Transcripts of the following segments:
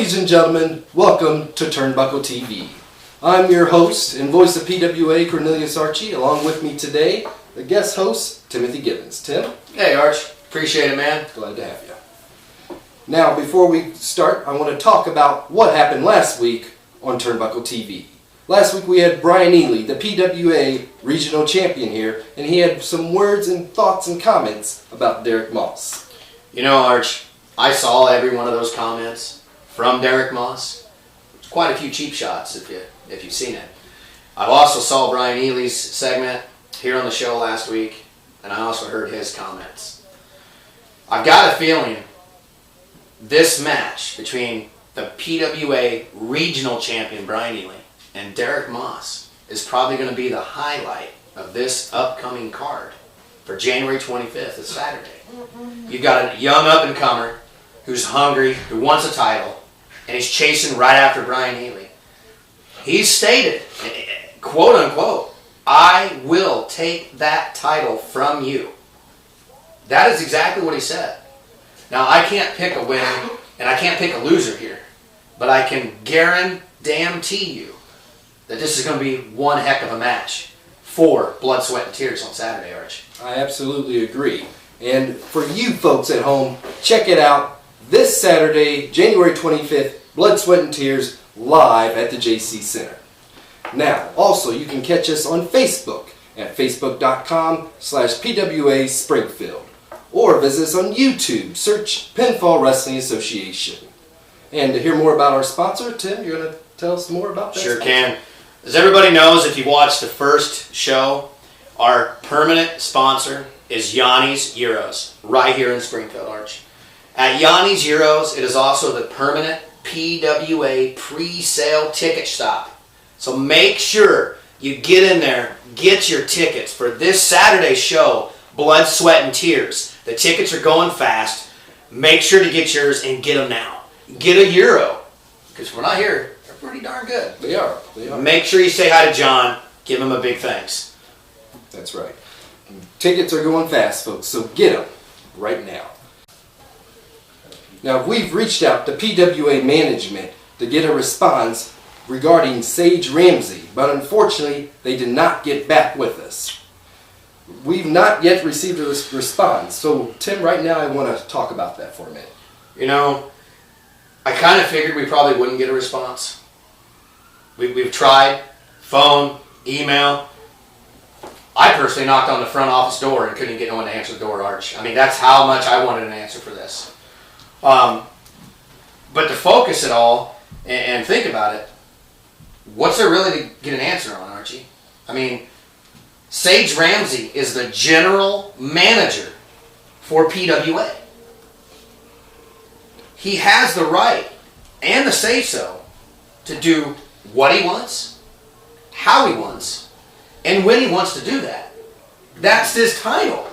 Ladies and gentlemen, welcome to Turnbuckle TV. I'm your host and voice of PWA, Cornelius Archie. Along with me today, the guest host, Timothy Gibbons. Tim? Hey, Arch. Appreciate it, man. Glad to have you. Now, before we start, I want to talk about what happened last week on Turnbuckle TV. Last week we had Brian Ely, the PWA Regional Champion here, and he had some words and thoughts and comments about Derek Moss. You know, Arch, I saw every one of those comments from Derek Moss. It's quite a few cheap shots if you've seen it. I also saw Brian Ely's segment here on the show last week, and I also heard his comments. I've got a feeling this match between the PWA Regional Champion Brian Ely and Derek Moss is probably going to be the highlight of this upcoming card for January 25th, this Saturday. You've got a young up-and-comer who's hungry, who wants a title, and he's chasing right after Brian Ely. He's stated, quote-unquote, "I will take that title from you." That is exactly what he said. Now, I can't pick a winner, and I can't pick a loser here, but I can guarantee you that this is going to be one heck of a match for Blood, Sweat, and Tears on Saturday, Arch. I absolutely agree. And for you folks at home, check it out this Saturday, January 25th, Blood, Sweat, and Tears, live at the Jaycees Center. Now, also, you can catch us on Facebook at facebook.com/PWA Springfield. Or visit us on YouTube, search Pinfall Wrestling Association. And to hear more about our sponsor, Tim, you're going to tell us more about that? Sure can. As everybody knows, if you watched the first show, our permanent sponsor is Yanni's Euros, right here in Springfield, Arch. At Yanni's Euros, it is also the permanent PWA pre-sale ticket stop. So make sure you get in there, get your tickets for this Saturday show, Blood, Sweat, and Tears. The tickets are going fast. Make sure to get yours and get them now. Get a Euro, because we're not here. They're pretty darn good. They are. Make sure you say hi to John. Give him a big thanks. That's right. Tickets are going fast, folks, so get them right now. Now, we've reached out to PWA management to get a response regarding Sage Ramsey, but unfortunately, they did not get back with us. We've not yet received a response, so Tim, right now I want to talk about that for a minute. You know, I kind of figured we probably wouldn't get a response. We've tried, phone, email. I personally knocked on the front office door and couldn't get no one to answer the door, Arch. I mean, that's how much I wanted an answer for this. But to focus it all and think about it, what's there really to get an answer on, Archie? I mean, Sage Ramsey is the general manager for PWA. He has the right and the say-so to do what he wants, how he wants, and when he wants to do that. That's his title.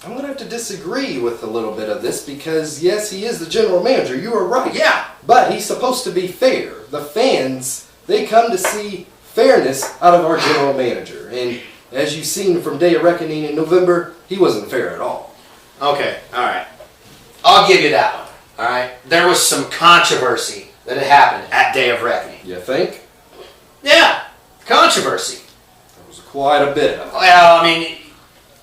I'm going to have to disagree with a little bit of this because, yes, he is the general manager. You are right. Yeah. But he's supposed to be fair. The fans, they come to see fairness out of our general manager. And as you've seen from Day of Reckoning in November, he wasn't fair at all. Okay, all right. I'll give you that one, all right? There was some controversy that had happened at Day of Reckoning. You think? Yeah, controversy. There was quite a bit of it. Well, I mean,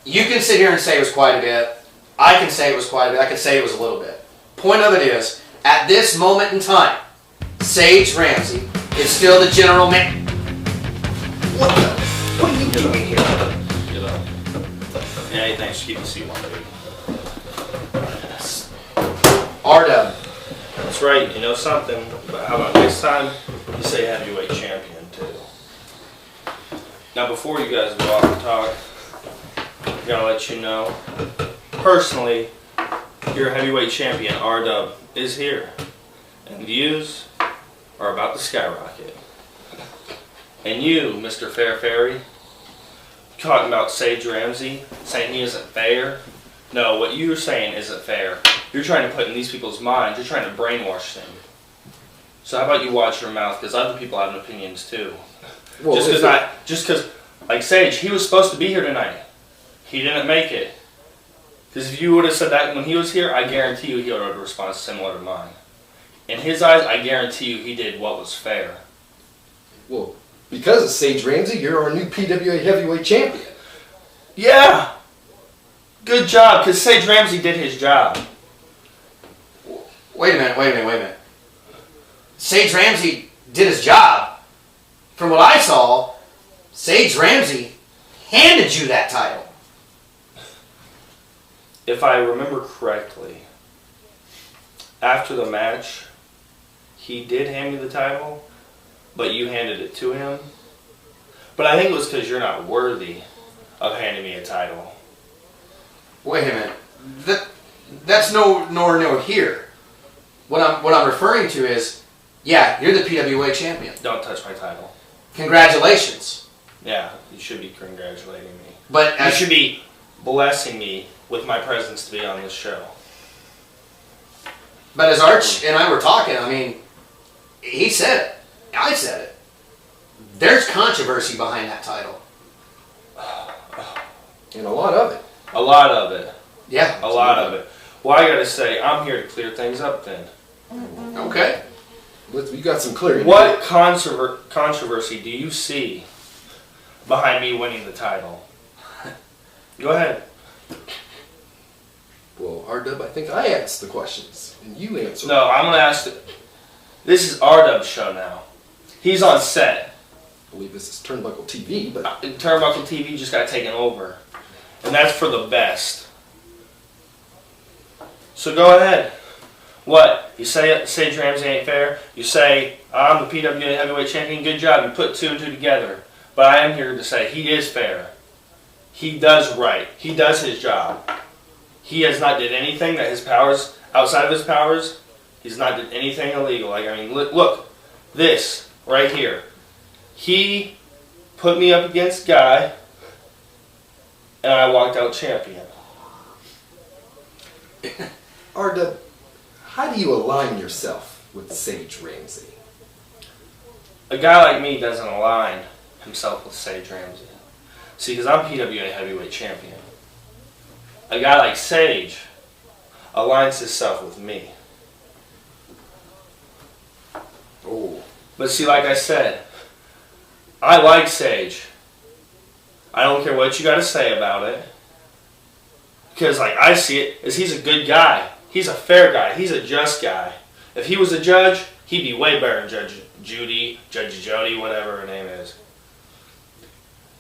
you can sit here and say it was quite a bit. I can say it was quite a bit. I can say it was a little bit. Point of it is, at this moment in time, Sage Ramsey is still the general manager. What are you doing here? Get up. Yeah, thanks. Keep the seat on, baby. R-Dub. That's right. You know something. But how about next time you say heavyweight champion too? Now, before you guys go off and talk, I'm gonna let you know. Personally, your heavyweight champion R-Dub is here, and views are about to skyrocket. And you, Mr. Fair Fairy, talking about Sage Ramsey, saying he isn't fair. No, what you're saying isn't fair. You're trying to put in these people's minds. You're trying to brainwash them. So how about you watch your mouth? Because other people have opinions too. Well, just because, like Sage, he was supposed to be here tonight. He didn't make it. Because if you would have said that when he was here, I guarantee you he would have responded similar to mine. In his eyes, I guarantee you he did what was fair. Well, because of Sage Ramsey, you're our new PWA Heavyweight Champion. Yeah! Good job, because Sage Ramsey did his job. Wait a minute. Sage Ramsey did his job. From what I saw, Sage Ramsey handed you that title. If I remember correctly, after the match, he did hand me the title, but you handed it to him. But I think it was because you're not worthy of handing me a title. Wait a minute. That's nor here. What I'm referring to is, yeah, you're the PWA champion. Don't touch my title. Congratulations. Yeah, you should be congratulating me. But you should be blessing me with my presence to be on this show. But as Arch and I were talking, I mean, he said it. I said it. There's controversy behind that title. And a lot of it. A lot of it. Yeah. A lot of it. Well, I gotta say, I'm here to clear things up then. Okay. We got some clearing. What controversy do you see behind me winning the title? Go ahead. Well, R-Dub, I think I asked the questions, and you answered. No, I'm gonna ask. This is R-Dub's show now. He's on set. I believe this is Turnbuckle TV, but Turnbuckle TV just got taken over, and that's for the best. So go ahead. What? You say Sage Ramsey ain't fair? You say, I'm the PWA Heavyweight Champion, good job, you put two and two together. But I am here to say, he is fair. He does right. He does his job. He has not did anything that his powers, outside of his powers, he's not did anything illegal. Like, I mean, look, this, right here. He put me up against Guy, and I walked out champion. R-Dub, how do you align yourself with Sage Ramsey? A guy like me doesn't align himself with Sage Ramsey. See, because I'm PWA Heavyweight Champion. A guy like Sage aligns himself with me. Oh. But see, like I said, I like Sage. I don't care what you got to say about it. Because, like, I see it as he's a good guy. He's a fair guy. He's a just guy. If he was a judge, he'd be way better than Judge Jody, whatever her name is.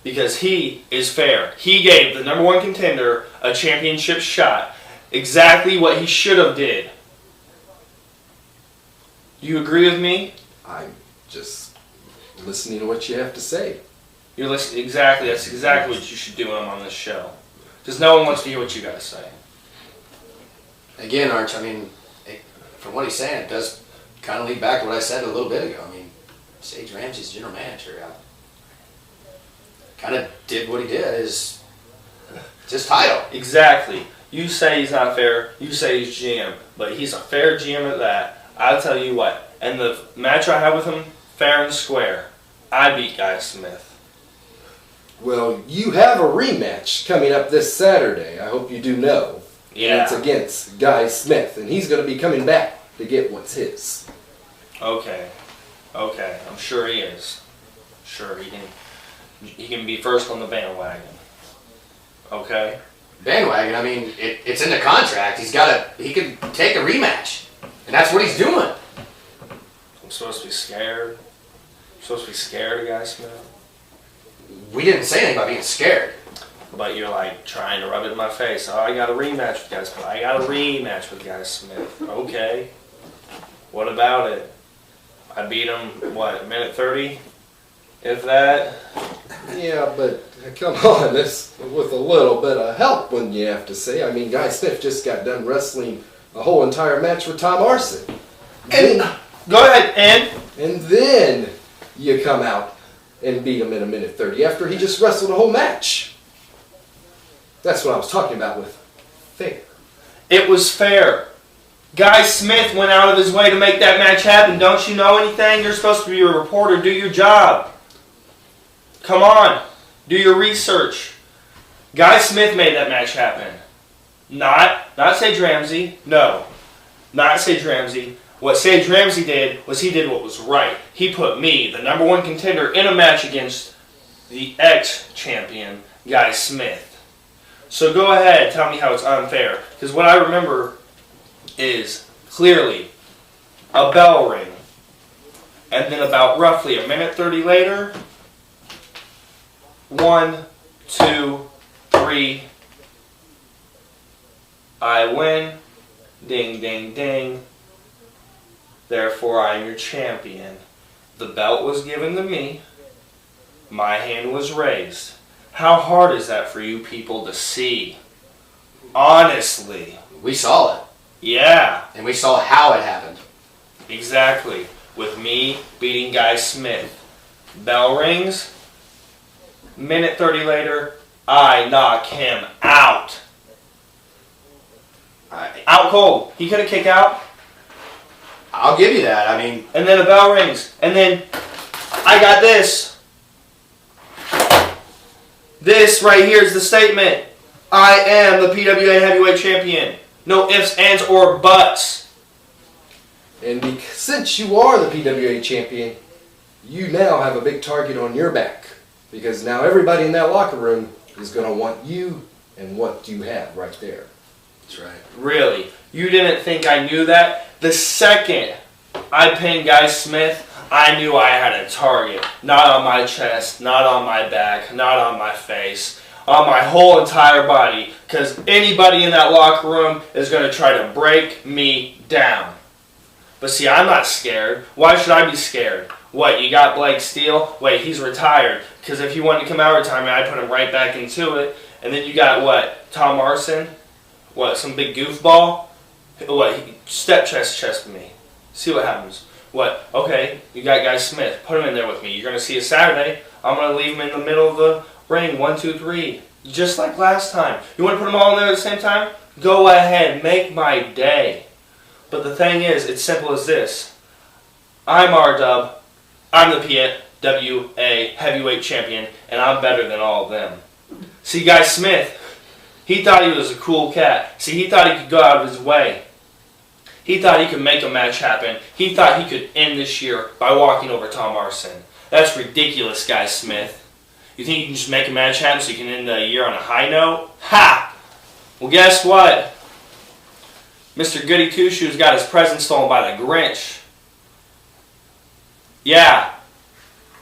Because he is fair. He gave the #1 contender a championship shot. Exactly what he should have did. Do you agree with me? I'm just listening to what you have to say. You're listening. Exactly. That's exactly what you should do when I'm on this show. Because no one wants to hear what you got to say. Again, Arch, I mean, from what he's saying, it does kind of lead back to what I said a little bit ago. I mean, Sage Ramsey's general manager kind of did what he did. It's his title. Exactly. You say he's not fair. You say he's GM. But he's a fair GM at that. I'll tell you what. And the match I had with him, fair and square. I beat Guy Smith. Well, you have a rematch coming up this Saturday. I hope you do know. Yeah. And it's against Guy Smith, and he's going to be coming back to get what's his. Okay. I'm sure he is. Sure, he can be first on the bandwagon. Okay? Bandwagon, I mean, it's in the contract. He can take a rematch. And that's what he's doing. I'm supposed to be scared. I'm supposed to be scared of Guy Smith. We didn't say anything about being scared. But you're like trying to rub it in my face. Oh, I got a rematch with Guy Smith. I got a rematch with Guy Smith. Okay. What about it? I beat him, what, a minute 30? If that? Yeah, but come on, this with a little bit of help, wouldn't you have to say? I mean, Guy Smith just got done wrestling a whole entire match with Tom Arson. And go ahead, And then you come out and beat him in a minute 30 after he just wrestled a whole match. That's what I was talking about with fair. It was fair. Guy Smith went out of his way to make that match happen. Don't you know anything? You're supposed to be a reporter. Do your job. Come on. Do your research. Guy Smith made that match happen. Not Sage Ramsey. No. Not Sage Ramsey. What Sage Ramsey did was he did what was right. He put me, the number one contender, in a match against the ex-champion, Guy Smith. So go ahead, tell me how it's unfair. Because what I remember is clearly a bell ring. And then about roughly a minute 30 later, 1, 2, 3, I win. Ding, ding, ding. Therefore, I'm your champion. The belt was given to me. My hand was raised. How hard is that for you people to see? Honestly. We saw it. Yeah. And we saw how it happened. Exactly. With me beating Guy Smith. Bell rings. Minute 30 later, I knock him out. Out cold. He couldn't kick out. I'll give you that. I mean... And then a bell rings. And then I got this. This right here is the statement. I am the PWA Heavyweight Champion. No ifs, ands, or buts. And since you are the PWA champion, you now have a big target on your back. Because now everybody in that locker room is going to want you and what you have right there. That's right. Really? You didn't think I knew that? The second I pinned Guy Smith, I knew I had a target. Not on my chest, not on my back, not on my face, on my whole entire body. Because anybody in that locker room is going to try to break me down. But see, I'm not scared. Why should I be scared? What, you got Blake Steele? Wait, he's retired. Because if he wanted to come out of retirement, I'd put him right back into it. And then you got, what, Tom Arson? What, some big goofball? What, step chest me. See what happens. What, okay, you got Guy Smith. Put him in there with me. You're going to see a Saturday. I'm going to leave him in the middle of the ring. 1, 2, 3. Just like last time. You want to put them all in there at the same time? Go ahead. Make my day. But the thing is, it's simple as this. I'm R-Dub. I'm the PWA Heavyweight Champion, and I'm better than all of them. See, Guy Smith, he thought he was a cool cat. See, he thought he could go out of his way. He thought he could make a match happen. He thought he could end this year by walking over Tom Arson. That's ridiculous, Guy Smith. You think you can just make a match happen so you can end the year on a high note? Ha! Well, guess what? Mr. Goody Two-Shoes got his present stolen by the Grinch. Yeah.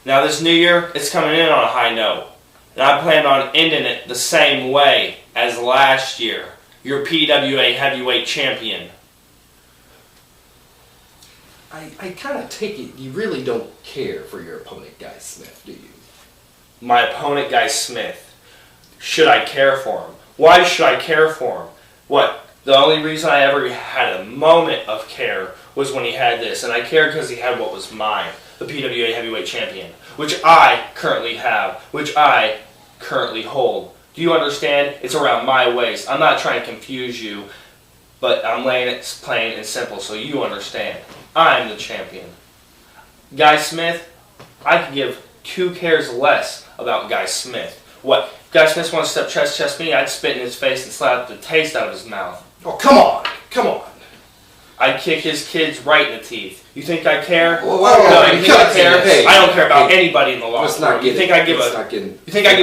Now this new year, it's coming in on a high note. And I plan on ending it the same way as last year. Your PWA Heavyweight Champion. I kind of take it you really don't care for your opponent, Guy Smith, do you? My opponent, Guy Smith. Should I care for him? Why should I care for him? What? The only reason I ever had a moment of care was when he had this. And I cared because he had what was mine. The PWA Heavyweight Champion. Which I currently have. Which I currently hold. Do you understand? It's around my waist. I'm not trying to confuse you. But I'm laying it plain and simple so you understand. I'm the champion. Guy Smith, I could give 2 cares less about Guy Smith. What? If Guy Smith wants to step chest me, I'd spit in his face and slap the taste out of his mouth. Oh, come on. Come on. I'd kick his kids right in the teeth. You think I care? Well, no, you think I care? Hey, I don't care about anybody in the locker room. You think I give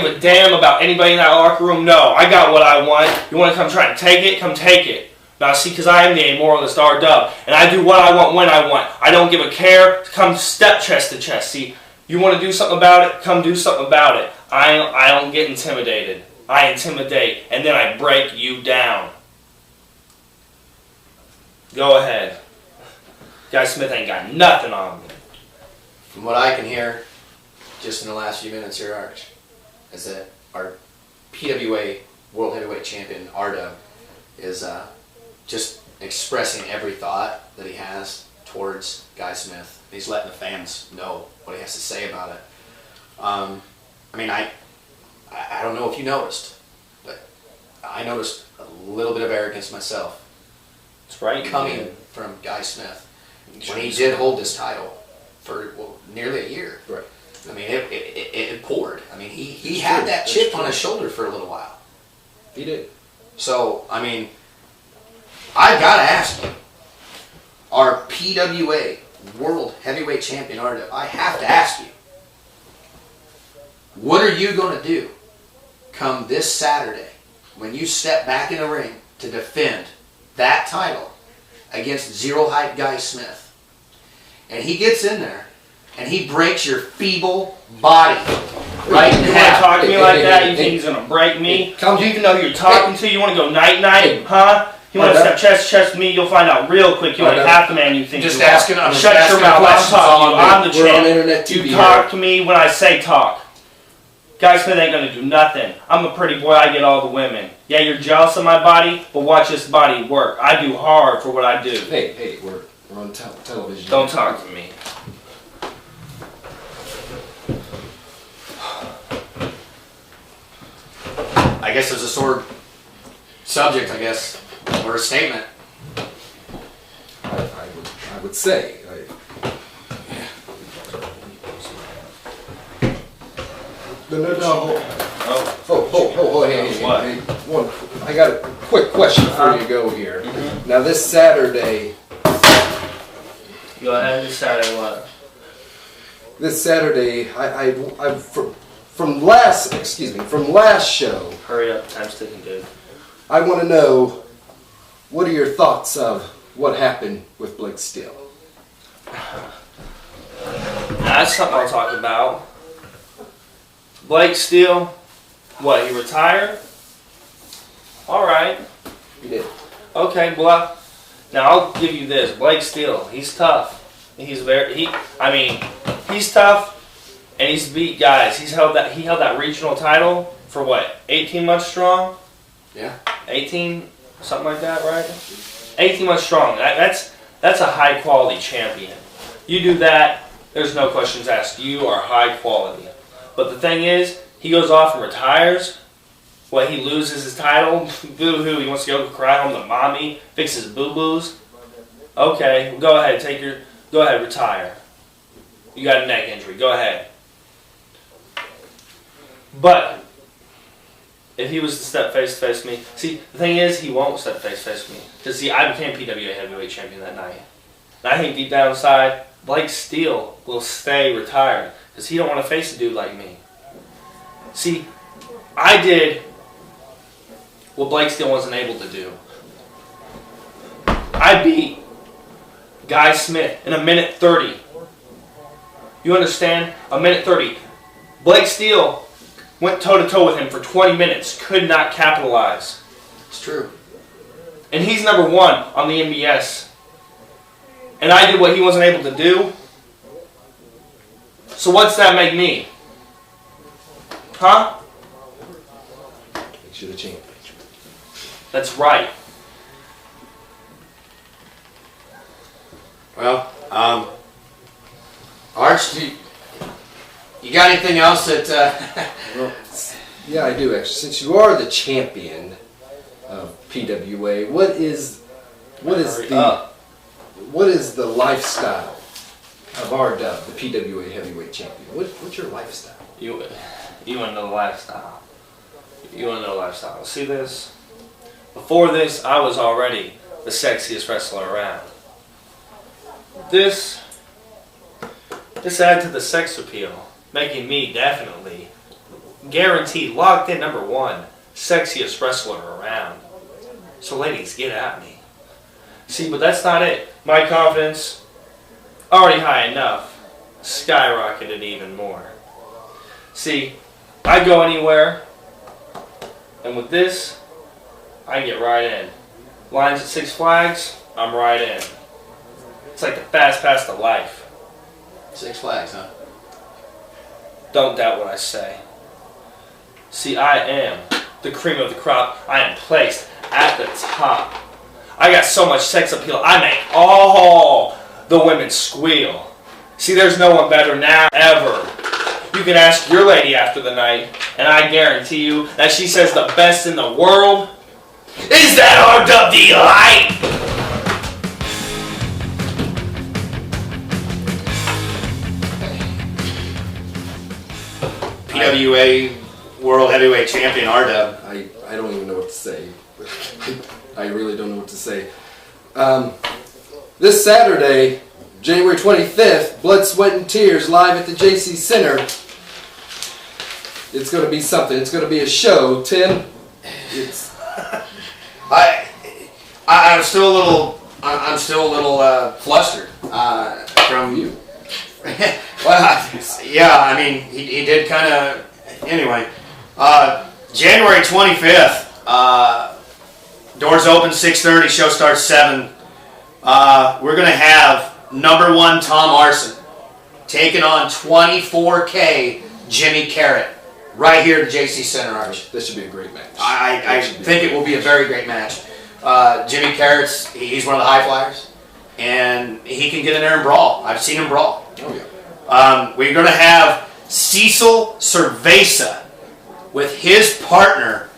a damn about anybody in that locker room? No, I got what I want. You want to come try and take it? Come take it. Now see, because I am the amoralist R-Dub, and I do what I want when I want. I don't give a care. Come step chest to chest. See, you want to do something about it? Come do something about it. I don't get intimidated. I intimidate, and then I break you down. Go ahead. Guy Smith ain't got nothing on me. From what I can hear, just in the last few minutes here, Arch, is that our PWA World Heavyweight Champion, R-Dub, is just expressing every thought that he has towards Guy Smith. He's letting the fans know what he has to say about it. I mean, I don't know if you noticed, but I noticed a little bit of arrogance myself. That's right. Coming from Guy Smith when he did hold this title for nearly a year. Right. I mean, it poured. I mean, he had that chip on his shoulder for a little while. He did. So, I mean, I've got to ask you, our PWA World Heavyweight Champion, I have to ask you, what are you going to do come this Saturday when you step back in the ring to defend that title against Zero Height Guy Smith? And he gets in there and he breaks your feeble body right in You want to half. talk to me like that? You think he's going to break me? You even know who you're talking to? You want to go night-night? Huh? You want to step chest to chest with me? You'll find out real quick. You ain't half the man you think you are. I'm Shut just your asking mouth. I'm questions talking to you. on I'm the We're on champ. internet TV You here. talk to me when I say talk. Guy Smith ain't going to do nothing. I'm a pretty boy. I get all the women. Yeah, you're jealous of my body, but watch this body work. I do hard for what I do. Hey, we're on television. Don't talk to me. I guess there's a sore subject, I guess, or a statement. I would say. No. Oh, hey, What? I got a quick question before you go here. Now this Saturday, Go ahead. This Saturday what? from last show, Hurry up. Time's ticking, dude. I want to know, what are your thoughts of what happened with Blake Steele? That's something I'll talk about. Blake Steele, what, he retired? Alright. You did. Okay, well, now I'll give you this. Blake Steele, he's tough. He's tough, and he's beat guys. He held that regional title for what, 18 months strong? Yeah. 18, something like that, right? 18 months strong. That's a high quality champion. You do that, there's no questions asked. You are high quality. But the thing is, he goes off and retires. What, he loses his title? Boo-hoo, he wants to go cry home to mommy, fix his boo-boos. Okay, go ahead, retire. You got a neck injury, go ahead. But if he was to step face-to-face with me, see, the thing is, he won't step face-to-face with me. Because, see, I became PWA Heavyweight Champion that night. And I think deep down inside, Blake Steele will stay retired. Because he don't want to face a dude like me. See, I did what Blake Steele wasn't able to do. I beat Guy Smith in a minute 30. You understand? A minute 30. Blake Steele went toe-to-toe with him for 20 minutes. Could not capitalize. It's true. And he's number 1 on the NBS. And I did what he wasn't able to do. So what's that make me? Huh? Makes you the champion. That's right. Well, Archie, you got anything else that... Well, yeah, I do actually. Since you are the champion of PWA, what is the lifestyle of our dub, the PWA Heavyweight Champion? What's your lifestyle? You want to know the lifestyle. You want to know the lifestyle. See this? Before this, I was already the sexiest wrestler around. This added to the sex appeal, making me definitely, guaranteed, locked in number 1, sexiest wrestler around. So ladies, get at me. See, but that's not it. My confidence, already high enough, skyrocketed even more. See, I go anywhere, and with this, I get right in. Lines at Six Flags, I'm right in. It's like the fast pass to life. Six Flags, huh? Don't doubt what I say. See, I am the cream of the crop. I am placed at the top. I got so much sex appeal, I make all the women squeal. See, there's no one better now, ever. You can ask your lady after the night, and I guarantee you that she says the best in the world is that RW Light. PWA World Heavyweight Champion, R-Dub. I don't even know what to say. I really don't know what to say. This Saturday, January 25th, Blood, Sweat, and Tears live at the Jaycees Center. It's going to be something. It's going to be a show. Tim, it's... I'm still a little flustered from you. Well, yeah, I mean, he did kind of. Anyway, January 25th. Doors open 6:30. Show starts 7. We're gonna have number 1 Tom Arson taking on 24K Jimmy Carrot right here at the Jaycees Center, Archie. This should be a great match. I think it will be a very great match. Jimmy Carrot's, he's one of the high flyers, and he can get in there and brawl. I've seen him brawl. Oh, yeah. We're going to have Cecil Cerveza with his partner,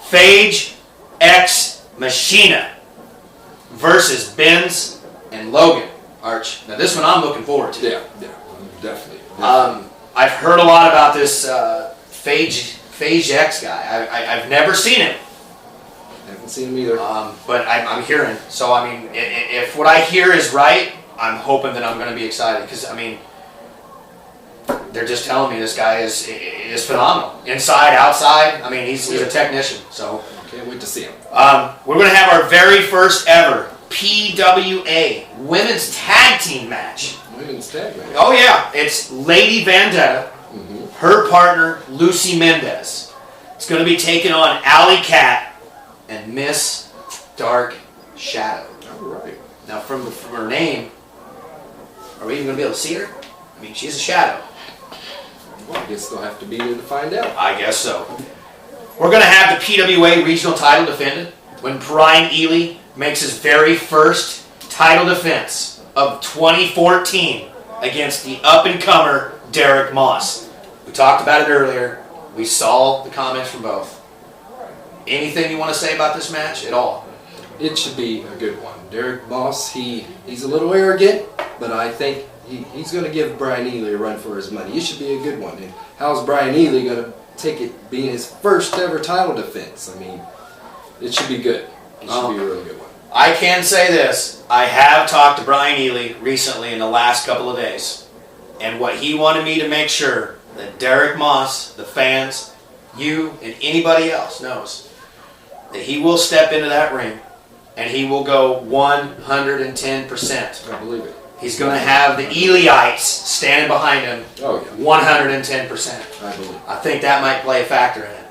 Phage X Machina, versus Benz and Logan, Arch. Now, this one I'm looking forward to. Yeah, definitely. I've heard a lot about this Phage X guy. I've never seen him. Haven't seen him either. But I'm hearing. So, I mean, if what I hear is right, I'm hoping that I'm going to be excited. Because, I mean, they're just telling me this guy is phenomenal. Inside, outside. I mean, he's a technician. So, can't wait to see him. We're going to have our very first ever PWA Women's Tag Team match. Women's Tag match? Oh, yeah. It's Lady Vendetta, her partner, Lucy Mendez. It's going to be taking on Alley Cat and Miss Dark Shadow. All right. Now, from her name, are we even going to be able to see her? I mean, she's a shadow. Well, I guess they'll have to be there to find out. I guess so. We're going to have the PWA regional title defended when Brian Ely makes his very first title defense of 2014 against the up-and-comer Derek Moss. We talked about it earlier. We saw the comments from both. Anything you want to say about this match at all? It should be a good one. Derek Moss, he's a little arrogant, but I think he's going to give Brian Ely a run for his money. It should be a good one. And how's Brian Ely going to take it being his first ever title defense? I mean, it should be good. It should be a really good one. I can say this. I have talked to Brian Ely recently in the last couple of days. And what he wanted me to make sure that Derek Moss, the fans, you, and anybody else knows that he will step into that ring and he will go 110%. I believe it. He's going to have the Elyites standing behind him. Oh, yeah. 110%. I believe it. I think that might play a factor in it.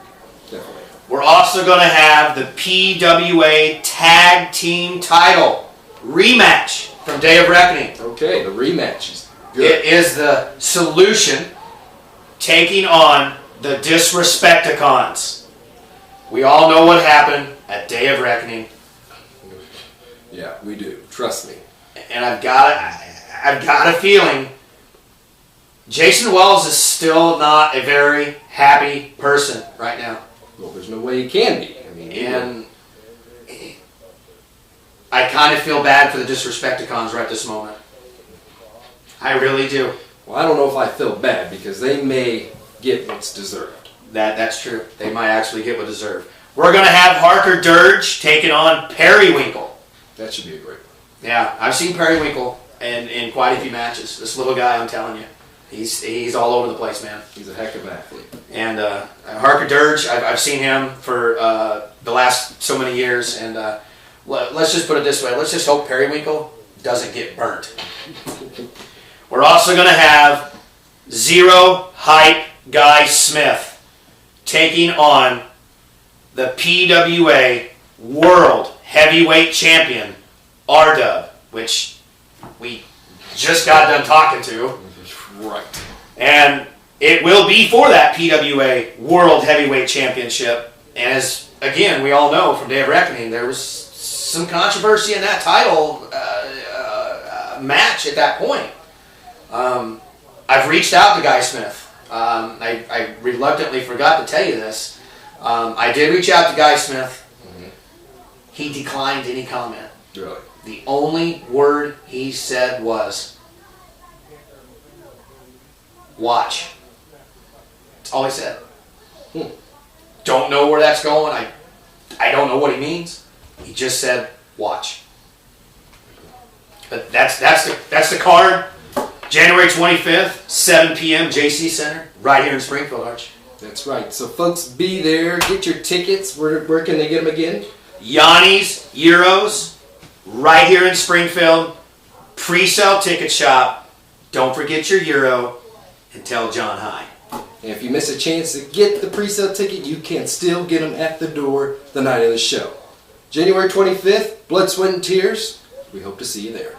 Definitely. We're also going to have the PWA Tag Team title rematch from Day of Reckoning. Okay, the rematch is good. It is the Solution taking on the Disrespecticons. We all know what happened at Day of Reckoning. Yeah, we do. Trust me. And I've got a feeling Jason Wells is still not a very happy person right now. Well, there's no way he can be. I mean, And I kind of feel bad for the Disrespecticons right this moment. I really do. well, I don't know if I feel bad because they may get what's deserved. That's true. They might actually get what deserved. We're going to have Harker Dirge taking on Periwinkle. That should be a great one. Yeah, I've seen Periwinkle in quite a few matches. This little guy, I'm telling you, he's all over the place, man. He's a heck of an athlete. And Harker Dirge, I've seen him for the last so many years. And let's just put it this way. Let's just hope Periwinkle doesn't get burnt. We're also going to have Zero Hype Guy Smith taking on the PWA World Heavyweight Champion, R-Dub, which we just got done talking to. Right. And it will be for that PWA World Heavyweight Championship. And as, again, we all know from Day of Reckoning, there was some controversy in that title match at that point. I've reached out to Guy Smith. I reluctantly forgot to tell you this. I did reach out to Guy Smith. He declined any comment. Really? The only word he said was, watch. That's all he said. Don't know where that's going. I don't know what he means. He just said, watch. But that's the card. January 25th, 7 p.m. Jaycees Center, right here in Springfield, Archie. That's right. So folks, be there. Get your tickets. Where can they get them again? Yanni's Euros, right here in Springfield. Pre-sale ticket shop. Don't forget your Euro, and tell John hi. And if you miss a chance to get the pre-sale ticket, you can still get them at the door the night of the show. January 25th, Blood, Sweat, and Tears. We hope to see you there.